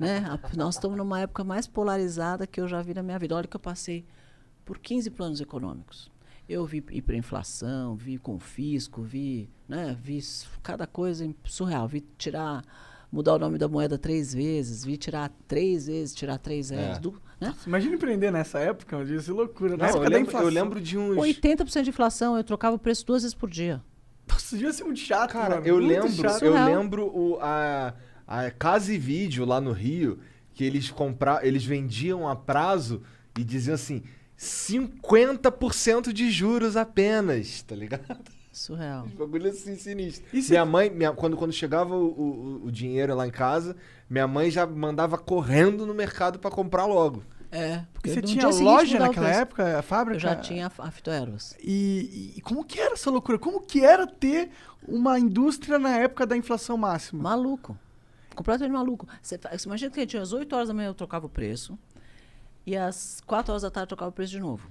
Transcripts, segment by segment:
né? Nós estamos numa época mais polarizada que eu já vi na minha vida. Olha que eu passei por 15 planos econômicos. Eu vi hiperinflação, vi confisco, vi cada coisa surreal. Vi mudar o nome da moeda 3 vezes, vi tirar 3 vezes, tirar 3 reais. Né? Imagina empreender nessa época, eu disse loucura. Na Não, época da inflação. eu lembro de uns... 80% de inflação, eu trocava o preço 2 vezes por dia. Nossa, devia ser muito chato, Cara, mano. eu Muito lembro a Casa e Vídeo lá no Rio, que eles vendiam a prazo e diziam assim, 50% de juros apenas, tá ligado? Surreal. Os bagulho assim, sinistro. Minha mãe, quando chegava o dinheiro lá em casa, minha mãe já mandava correndo no mercado pra comprar logo. Porque você no tinha dia seguinte loja mudava o naquela preço. época, a fábrica? Eu já tinha a Fitoervas. E como que era essa loucura? Como que era ter uma indústria na época da inflação máxima? Maluco. Completamente maluco. Você imagina que tinha às 8 horas da manhã eu trocava o preço e às 4 horas da tarde eu trocava o preço de novo.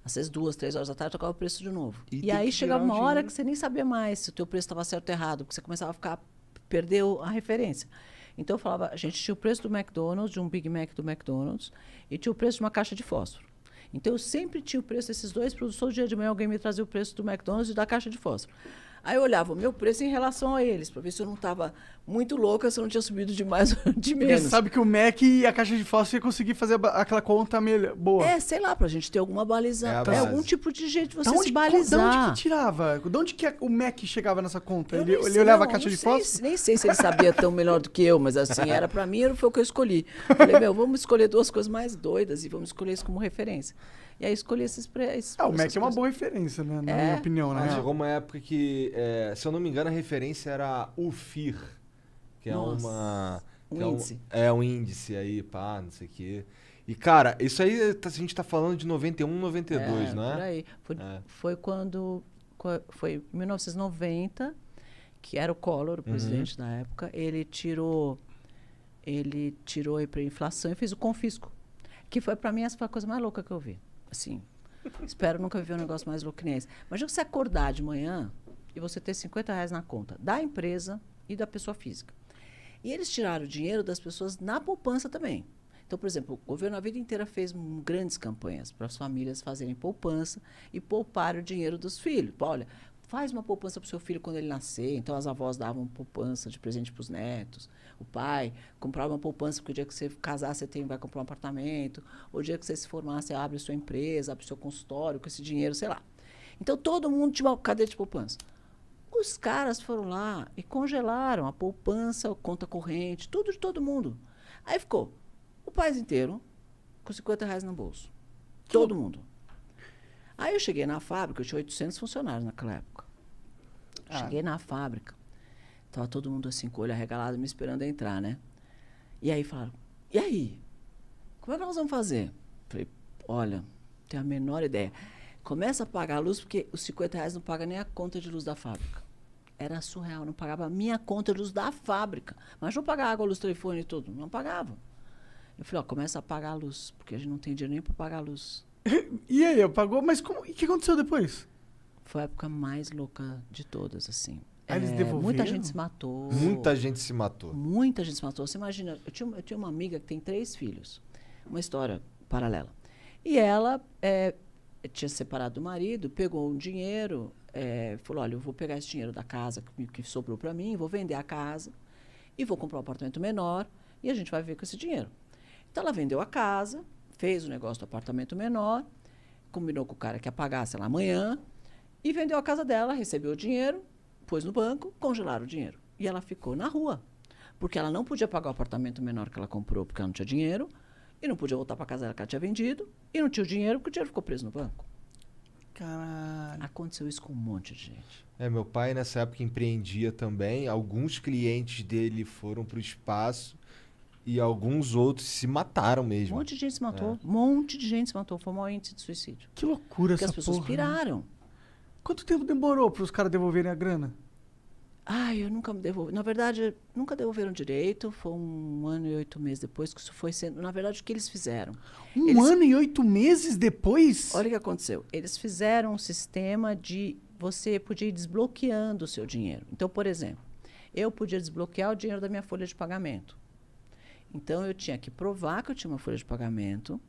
Às 2, 3 horas da tarde eu trocava o preço de novo. E aí chegava uma hora que você nem sabia mais se o teu preço estava certo ou errado, porque você começava a perder a referência. Então eu falava, a gente tinha o preço do McDonald's, de um Big Mac do McDonald's, e tinha o preço de uma caixa de fósforo. Então eu sempre tinha o preço desses dois produtos. Todo dia de manhã alguém me trazia o preço do McDonald's e da caixa de fósforo. Aí eu olhava o meu preço em relação a eles, para ver se eu não estava muito louca, se eu não tinha subido de mais ou de menos. Porque você sabe que o Mac e a caixa de fósforo ia conseguir fazer aquela conta boa. Sei lá, pra gente ter alguma balização. Algum tipo de jeito de você se De balizar. onde que tirava? De onde que o Mac chegava nessa conta? Ele sei, olhava a caixa de fósforo? Nem sei se ele sabia tão melhor do que eu, mas assim, era pra mim, foi o que eu escolhi. Falei, vamos escolher 2 coisas mais doidas e vamos escolher isso como referência. E aí escolhi esses preços. O Mac é uma boa referência, né? Na minha opinião, né? Chegou uma época que, se eu não me engano, a referência era o FIR, que é índice. Um índice aí, pá, não sei o quê. E, cara, isso aí a gente tá falando de 91, 92, não é? Por aí. Foi quando... Foi em 1990, que era o Collor, o presidente da época, ele tirou a hiperinflação e fez o confisco. Que foi, pra mim, essa foi a coisa mais louca que eu vi. Assim, espero nunca viver um negócio mais louco que nem esse. Imagina você acordar de manhã e você ter 50 reais na conta da empresa e da pessoa física. E eles tiraram o dinheiro das pessoas na poupança também. Então, por exemplo, o governo a vida inteira fez grandes campanhas para as famílias fazerem poupança e poupar o dinheiro dos filhos. Olha, faz uma poupança para o seu filho quando ele nascer. Então, as avós davam poupança de presente para os netos. O pai comprava uma poupança porque o dia que você casar, você vai comprar um apartamento. Ou o dia que você se formar, você abre sua empresa, abre seu consultório com esse dinheiro, sei lá. Então, todo mundo tinha uma cadeia de poupança. Os caras foram lá e congelaram a poupança, a conta corrente, tudo de todo mundo. Aí ficou o país inteiro com 50 reais no bolso. Todo mundo. Aí eu cheguei na fábrica, eu tinha 800 funcionários naquela época. Cheguei na fábrica, tava todo mundo assim, com o olho arregalado, me esperando entrar, né? E aí falaram, e aí? Como é que nós vamos fazer? Falei, olha, não tenho a menor ideia. Começa a pagar a luz, porque os 50 reais não paga nem a conta de luz da fábrica. Era surreal, não pagava a minha conta de luz da fábrica. Mas não pagava água, luz, telefone e tudo. Não pagava. Eu falei, começa a pagar a luz, porque a gente não tem dinheiro nem para pagar a luz. E aí, pagou? Mas e o que aconteceu depois? Foi a época mais louca de todas, assim. Eles devolveram? Muita gente se matou. Muita gente se matou. Muita gente se matou. Você imagina, eu tinha uma amiga que tem 3 filhos. Uma história paralela. E ela tinha separado do marido, pegou um dinheiro, falou, olha, eu vou pegar esse dinheiro da casa que sobrou para mim, vou vender a casa e vou comprar um apartamento menor e a gente vai viver com esse dinheiro. Então, ela vendeu a casa, fez o negócio do apartamento menor, combinou com o cara que ia pagar, sei lá, amanhã, e vendeu a casa dela, recebeu o dinheiro, pôs no banco, congelaram o dinheiro. E ela ficou na rua, porque ela não podia pagar o apartamento menor que ela comprou, porque ela não tinha dinheiro, e não podia voltar para casa dela que ela tinha vendido, e não tinha o dinheiro, porque o dinheiro ficou preso no banco. Caralho. Aconteceu isso com um monte de gente. Meu pai nessa época empreendia também, alguns clientes dele foram pro espaço, e alguns outros se mataram mesmo. Um monte de gente se matou. Um monte de gente se matou. Foi o maior índice de suicídio. Que loucura porque essa as pessoas porra, piraram. Né? Quanto tempo demorou para os caras devolverem a grana? Eu nunca me devolvi. Na verdade, nunca devolveram direito. Foi 1 ano e 8 meses depois que isso foi sendo... Na verdade, o que eles fizeram? 1 ano e 8 meses depois? Olha o que aconteceu. Eles fizeram um sistema de... Você podia ir desbloqueando o seu dinheiro. Então, por exemplo, eu podia desbloquear o dinheiro da minha folha de pagamento. Então, eu tinha que provar que eu tinha uma folha de pagamento.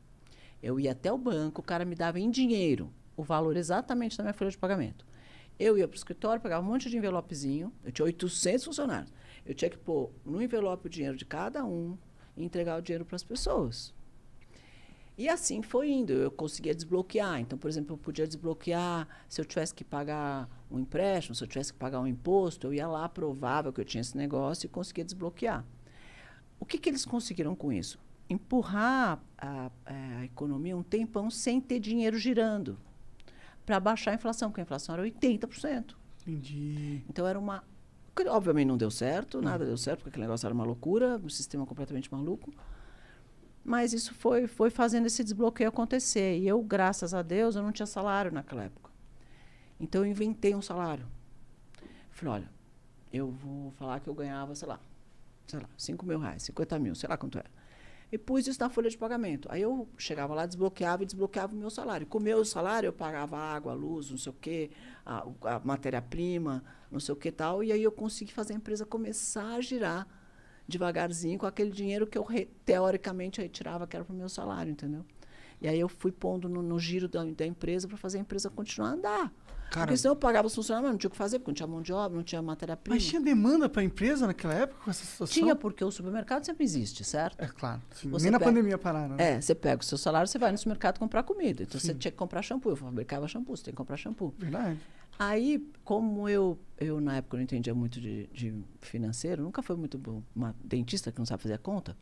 Eu ia até o banco, o cara me dava em dinheiro o valor exatamente da minha folha de pagamento. Eu ia para o escritório, pegava um monte de envelopezinho. Eu tinha 800 funcionários. Eu tinha que pôr no envelope o dinheiro de cada um e entregar o dinheiro para as pessoas. E assim foi indo. Eu conseguia desbloquear. Então, por exemplo, eu podia desbloquear se eu tivesse que pagar um empréstimo, se eu tivesse que pagar um imposto, eu ia lá, provava que eu tinha esse negócio e conseguia desbloquear. O que eles conseguiram com isso? Empurrar a economia um tempão sem ter dinheiro girando para baixar a inflação, porque a inflação era 80%. Entendi. Então, era uma... Obviamente não deu certo, nada deu certo, porque aquele negócio era uma loucura, um sistema completamente maluco. Mas isso foi fazendo esse desbloqueio acontecer. E eu, graças a Deus, eu não tinha salário naquela época. Então, eu inventei um salário. Falei, olha, eu vou falar que eu ganhava, sei lá, 5 mil reais, 50 mil, sei lá quanto era. E pus isso na folha de pagamento. Aí eu chegava lá, desbloqueava o meu salário. Com o meu salário, eu pagava água, luz, não sei o quê, a matéria-prima, não sei o que tal. E aí eu consegui fazer a empresa começar a girar devagarzinho com aquele dinheiro que eu, teoricamente, retirava, que era para o meu salário, entendeu? E aí eu fui pondo no giro da empresa para fazer a empresa continuar a andar. Cara, porque senão eu pagava os funcionários, mas não tinha o que fazer, porque não tinha mão de obra, não tinha matéria-prima. Mas tinha demanda para a empresa naquela época com essa situação? Tinha, porque o supermercado sempre existe, certo? É claro. Sim. Você Nem na pega... pandemia pararam. Né? Você pega o seu salário, você vai no supermercado comprar comida. Então, Sim. você tinha que comprar shampoo. Eu fabricava shampoo, você tem que comprar shampoo. Verdade. Aí, como eu na época, não entendia muito de financeiro, nunca fui muito bom, uma dentista que não sabe fazer a conta,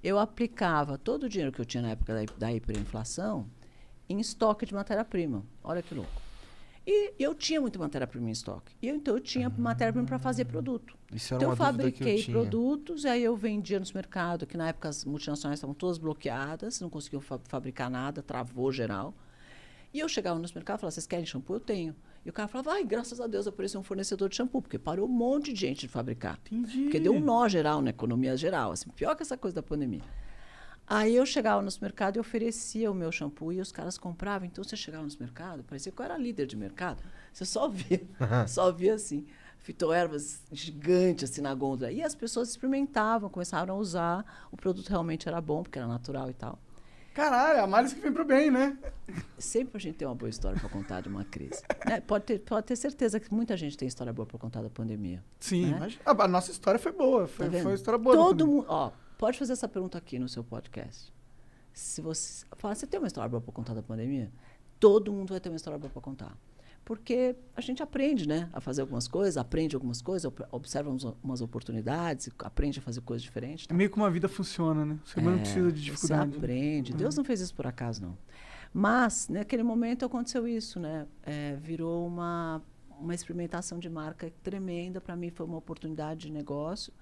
eu aplicava todo o dinheiro que eu tinha na época da hiperinflação em estoque de matéria-prima. Olha que louco. E eu tinha muita matéria-prima em estoque. Então, eu tinha matéria-prima para fazer produto. Isso era Então, uma eu dúvida que eu fabriquei tinha. produtos, e aí eu vendia no mercado, que na época as multinacionais estavam todas bloqueadas, não conseguiam fabricar nada, travou geral. E eu chegava no mercado e falava, vocês querem shampoo? Eu tenho. E o cara falava, ai, graças a Deus, apareceu um fornecedor de shampoo, porque parou um monte de gente de fabricar. Entendi. Porque deu um nó geral na economia geral, assim, pior que essa coisa da pandemia. Aí eu chegava no mercado e oferecia o meu shampoo e os caras compravam. Então, você chegava no mercado, parecia que eu era líder de mercado. Você só via assim, fitoervas gigantes assim na gôndola. E as pessoas experimentavam, começaram a usar. O produto realmente era bom, porque era natural e tal. Caralho, a Márcia que vem pro bem, né? Sempre a gente tem uma boa história para contar de uma crise. Né? Pode ter certeza que muita gente tem história boa para contar da pandemia. Sim, né? mas a nossa história foi boa. Foi Tá uma história boa. Todo mundo... Pode fazer essa pergunta aqui no seu podcast. Se você fala, você tem uma história boa para contar da pandemia? Todo mundo vai ter uma história boa para contar. Porque a gente aprende, né, a fazer algumas coisas, aprende algumas coisas, observa umas oportunidades, aprende a fazer coisas diferentes. É meio que uma vida funciona, né? Você não precisa de dificuldade. Você aprende. Deus não fez isso por acaso, não. Mas, naquele momento, aconteceu isso, né? Virou uma experimentação de marca tremenda. Para mim, foi uma oportunidade de negócio.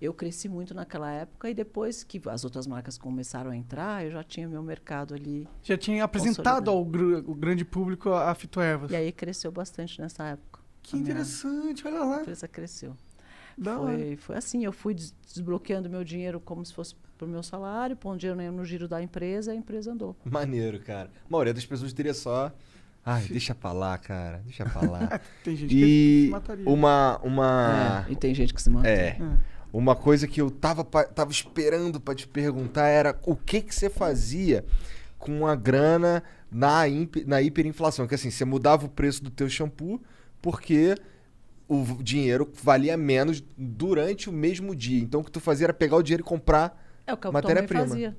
Eu cresci muito naquela época e depois que as outras marcas começaram a entrar, eu já tinha meu mercado ali. Já tinha apresentado ao grande público a fitoervas. E aí cresceu bastante nessa época. Que interessante, olha lá. A empresa cresceu. Foi assim, eu fui desbloqueando meu dinheiro como se fosse pro meu salário, pondo dinheiro no giro da empresa, e a empresa andou. Maneiro, cara. A maioria das pessoas teria só... Ai, deixa pra lá, cara. Deixa pra lá. Tem gente que se mataria. E tem gente que se mata. Uma coisa que eu tava esperando pra te perguntar era o que você fazia com a grana na hiperinflação. Que assim, você mudava o preço do teu shampoo porque o dinheiro valia menos durante o mesmo dia. Então o que tu fazia era pegar o dinheiro e comprar matéria-prima. Fazia.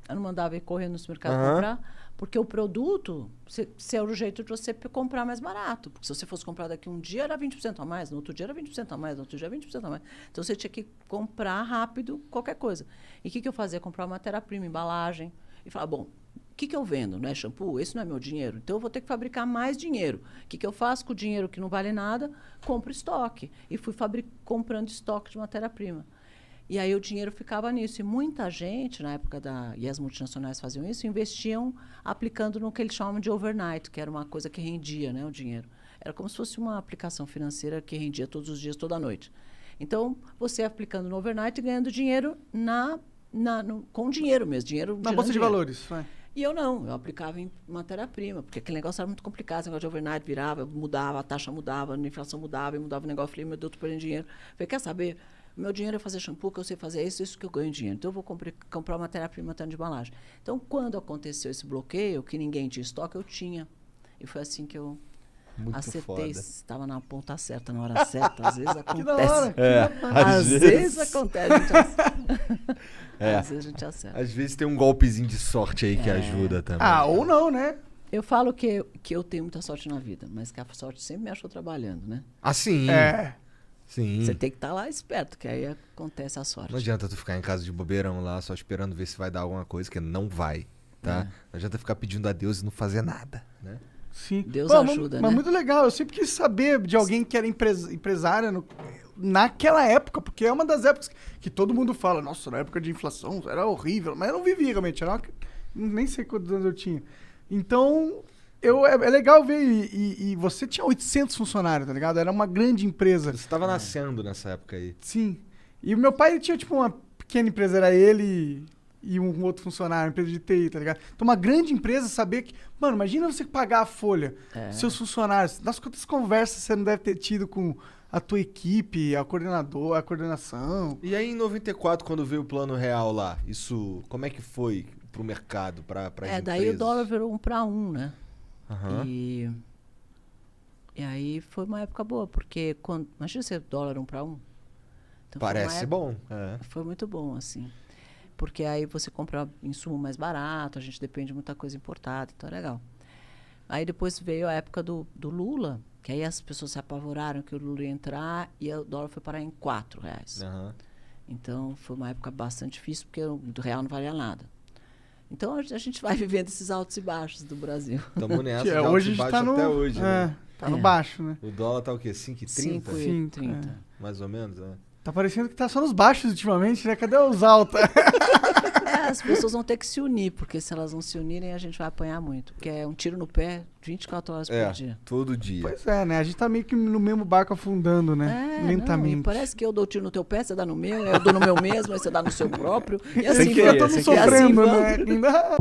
Eu não mandava ir correndo no supermercado comprar, porque o produto, se era o jeito de você comprar mais barato. Porque se você fosse comprar daqui um dia, era 20% a mais, no outro dia era 20% a mais, no outro dia era 20% a mais. Então, você tinha que comprar rápido qualquer coisa. E o que eu fazia? Comprar matéria-prima, embalagem. E falava, bom, o que eu vendo? Não é shampoo? Esse não é meu dinheiro. Então, eu vou ter que fabricar mais dinheiro. O que eu faço com o dinheiro que não vale nada? Compro estoque. E fui comprando estoque de matéria-prima. E aí o dinheiro ficava nisso. E muita gente, na época e as multinacionais faziam isso, investiam aplicando no que eles chamam de overnight, que era uma coisa que rendia, né, o dinheiro. Era como se fosse uma aplicação financeira que rendia todos os dias, toda noite. Então, você aplicando no overnight e ganhando dinheiro com dinheiro mesmo. Na bolsa de valores, vai. E eu não, eu aplicava em matéria-prima, porque aquele negócio era muito complicado, esse negócio de overnight virava, mudava, a taxa mudava, a inflação mudava, e mudava o negócio. Eu falei, meu Deus, tô perdendo dinheiro. Eu falei, quer saber? O meu dinheiro é fazer shampoo, que eu sei fazer isso que eu ganho dinheiro. Então, eu vou comprar matéria-prima tanto de embalagem. Então, quando aconteceu esse bloqueio, que ninguém tinha estoque, eu tinha. E foi assim que eu Muito acertei. foda. Estava na ponta certa, na hora certa. Às vezes Que da hora. acontece. Às vezes acontece, a gente acerta. Às vezes a gente acerta. Às vezes tem um golpezinho de sorte aí que ajuda também. Ah, ou não, né? Eu falo que eu tenho muita sorte na vida, mas que a sorte sempre me achou trabalhando, né? Ah, sim. É. Sim. Você tem que estar lá esperto, que aí acontece a sorte. Não adianta tu ficar em casa de bobeirão lá, só esperando ver se vai dar alguma coisa, que não vai, tá? Não adianta ficar pedindo a Deus e não fazer nada, né? Sim. Deus Pô, ajuda, mas né? muito legal. Eu sempre quis saber de alguém que era empresária naquela época, porque é uma das épocas que todo mundo fala, nossa, na época de inflação era horrível, mas eu não vivi realmente, nem sei quantos anos eu tinha. Então, é legal ver, e você tinha 800 funcionários, tá ligado? Era uma grande empresa. Você tava nascendo nessa época aí. Sim. E o meu pai ele tinha, tipo, uma pequena empresa, era ele e um outro funcionário, uma empresa de TI, tá ligado? Então, uma grande empresa saber que... Mano, imagina você pagar a folha, seus funcionários. Das quantas conversas você não deve ter tido com a tua equipe, a coordenação. E aí, em 94, quando veio o Plano Real lá, isso, como é que foi pro mercado, pra empresas? Daí o dólar virou 1 para 1, né? Aham. E aí foi uma época boa, porque imagina ser dólar 1 para 1. Então, Parece bom. Foi muito bom, assim. Porque aí você compra insumo mais barato, a gente depende de muita coisa importada, então é legal. Aí depois veio a época do Lula, que aí as pessoas se apavoraram que o Lula ia entrar e o dólar foi parar em R$4. Aham. Então foi uma época bastante difícil, porque o real não valia nada. Então a gente vai vivendo esses altos e baixos do Brasil. Tamo nessa, Que de hoje a alto e gente baixo tá no... até hoje, né? Tá no baixo, né? O dólar tá o quê? 5,30? 5,30. Mais ou menos, Tá parecendo que tá só nos baixos ultimamente, né? Cadê os altos? As pessoas vão ter que se unir, porque se elas não se unirem, a gente vai apanhar muito. Porque é um tiro no pé 24 horas por dia. todo dia. Pois é, né? A gente tá meio que no mesmo barco afundando, né? Lentamente. Não, e parece que eu dou tiro no teu pé, você dá no meu, eu dou no meu mesmo, aí você dá no seu próprio. E Sem assim querer, vamos. todos E assim sofrendo, vamos. né? Ainda...